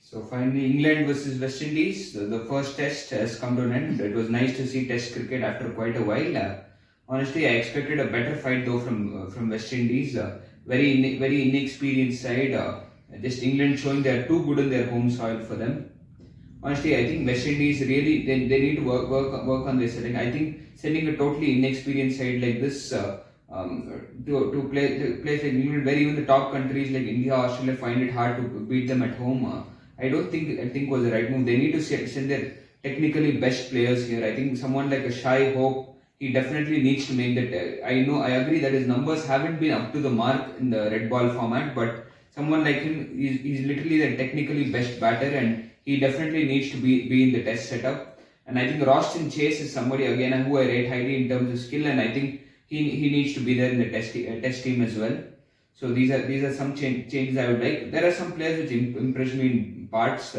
So finally, England versus West Indies. The first test has come to an end. It was nice to see Test cricket after quite a while. Honestly, I expected a better fight though from West Indies. Very inexperienced side. Just England showing they are too good in their home soil for them. Honestly, I think West Indies really they need to work on their setting. I think sending a totally inexperienced side like this to play like England, where even the top countries like India, Australia find it hard to beat them at home. I think was the right move. They need to send their technically best players here. I think someone like a Shai Hope, he definitely needs to make that. I agree that his numbers haven't been up to the mark in the red ball format, but someone like him, he's literally the technically best batter, and he definitely needs to be in the test setup. And I think Roston Chase is somebody again who I rate highly in terms of skill, and I think he needs to be there in the test team as well. So these are some changes I would like. There are some players which impressed me in parts.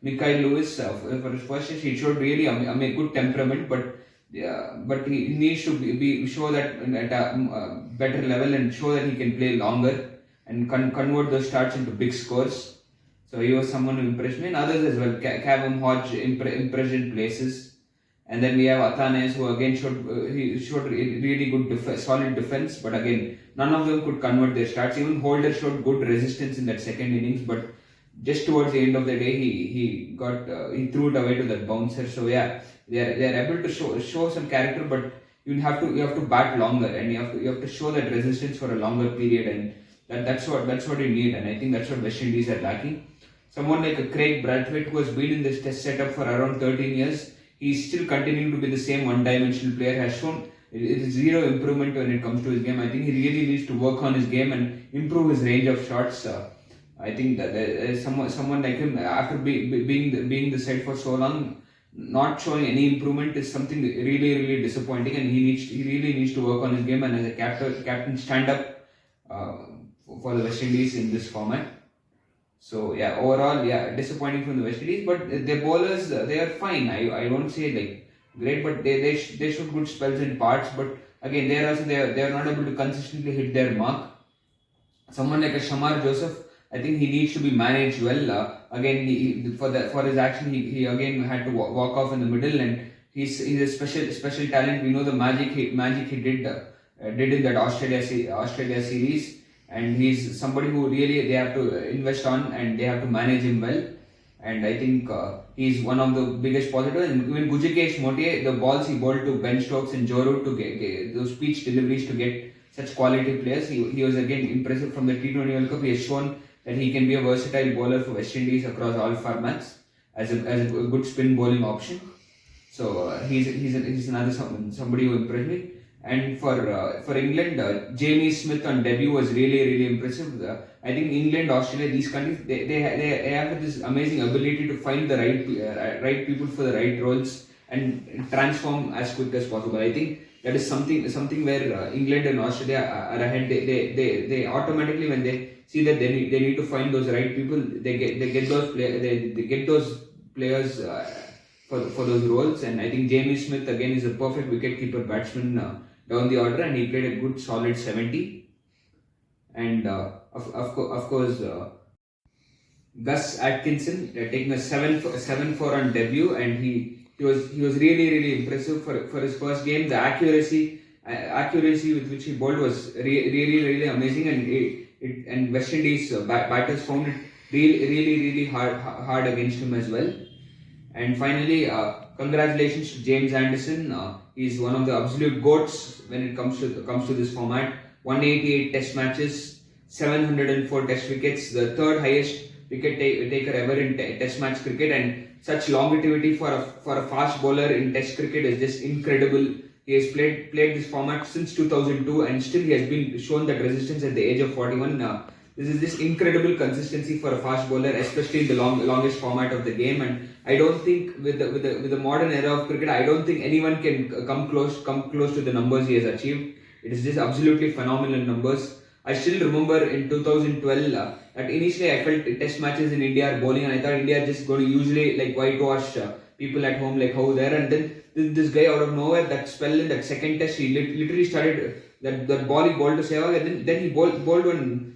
Mikhail Lewis, for his first test, he showed really a good temperament, but yeah, but he needs to show that at a better level and show that he can play longer and convert those starts into big scores. So he was someone who impressed me, and others as well. Cavum Hodge impressed in places, and then we have Athanes, who again showed really good solid defense, but again none of them could convert their starts. Even Holder showed good resistance in that second innings, but just towards the end of the day he threw it away to that bouncer. So yeah, they are able to show some character, but you have to bat longer, and you have to show that resistance for a longer period, and that's what you need, and I think that's what West Indies are lacking. Someone like a Craig Brathwaite, who has been in this test setup for around 13 years, he's still continuing to be the same one-dimensional player, has shown zero improvement when it comes to his game. I think he really needs to work on his game and improve his range of shots. I think that someone like him, after being the side for so long, not showing any improvement is something really disappointing, and he really needs to work on his game and as a captain stand up for the West Indies in this format. So yeah, overall, yeah, disappointing from the West Indies, but their bowlers, they are fine. I won't say like great, but they show good spells in parts. But again, they are not able to consistently hit their mark. Someone like a Shamar Joseph, I think he needs to be managed well. Again, for his action, he again had to walk off in the middle, and he's a special talent. We know the magic he did in that Australia series, and he's somebody who really they have to invest on, and they have to manage him well. And I think he's one of the biggest positives. And even Gujakesh Motie, the balls he bowled to Ben Stokes and Joe Root to get those speech deliveries to get such quality players. He was again impressive from the T20 World Cup. He has shown that he can be a versatile bowler for West Indies across all formats as a good spin bowling option. So he's another somebody who impressed me. And for England, Jamie Smith on debut was really impressive. I think England, Australia, these countries, they have this amazing ability to find the right people for the right roles and transform as quick as possible. I think that is something where England and Australia are ahead. They automatically, when they see that they need to find those right people, they get those players for those roles. And I think Jamie Smith again is a perfect wicket-keeper batsman down the order, and he played a good solid 70. And of course, Gus Atkinson taking a 7-4 on debut, and he was really impressive for his first game. The accuracy with which he bowled was really amazing, and West Indies batters found it really hard against him as well. And finally, congratulations to James Anderson. He's one of the absolute goats when it comes to this format. 188 test matches, 704 test wickets, the third highest wicket taker ever in test match cricket, and such longevity for a fast bowler in test cricket is just incredible. He has played this format since 2002, and still he has been shown that resistance at the age of 41. This is just incredible consistency for a fast bowler, especially in the longest format of the game. And I don't think with the modern era of cricket, I don't think anyone can come close to the numbers he has achieved. It is just absolutely phenomenal numbers. I still remember in 2012 that initially I felt test matches in India are bowling, and I thought India are just going to usually like whitewash people at home like how there. And then this guy out of nowhere, that spell in that second test, he literally started that ball he bowled to Sehwag, and then he bowled one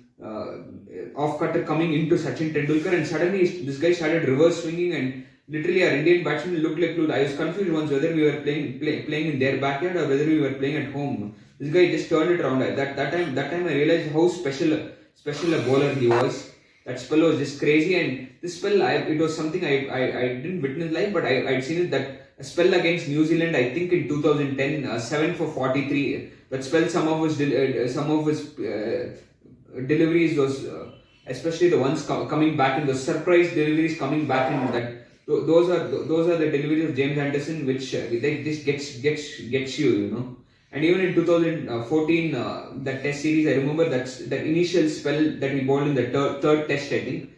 off cutter coming into Sachin Tendulkar, and suddenly this guy started reverse swinging, and literally our Indian batsmen looked like fluid. I was confused once whether we were playing in their backyard or whether we were playing at home. This guy just turned it around. That time I realized how special a bowler he was. That spell was just crazy, and this spell, it was something I didn't witness live, but I'd seen it, that a spell against New Zealand, I think in 2010, 7 for 43. That spell, some of his deliveries was, especially the ones coming back in the surprise deliveries coming back in that. Those are the deliveries of James Anderson, which they just gets you, you know. And even in 2014, that Test series, I remember that initial spell that he bowled in the third Test, I think.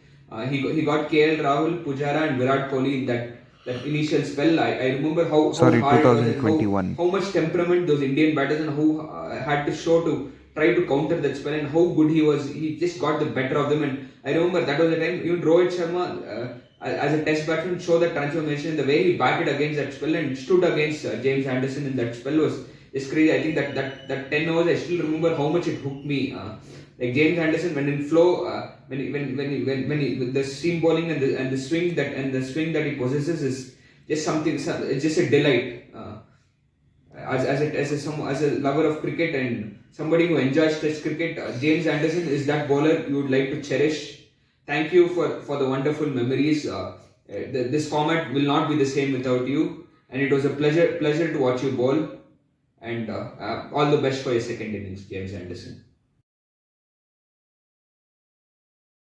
He got KL Rahul, Pujara, and Virat Kohli in that initial spell. I remember how Sorry, hard 2021. how much temperament those Indian batters and who had to show to try to counter that spell, and how good he was. He just got the better of them. And I remember that was the time even Rohit Sharma, as a Test batsman, showed that transformation. The way he batted against that spell and stood against James Anderson in that spell was crazy. I think that 10 overs, I still remember how much it hooked me. Like James Anderson, when in flow, when he, the seam bowling and the swing that he possesses is just something. It's just a delight. As a lover of cricket and somebody who enjoys Test cricket, James Anderson is that bowler you would like to cherish. Thank you for the wonderful memories. This format will not be the same without you, and it was a pleasure to watch you bowl. And all the best for your second innings, James Anderson.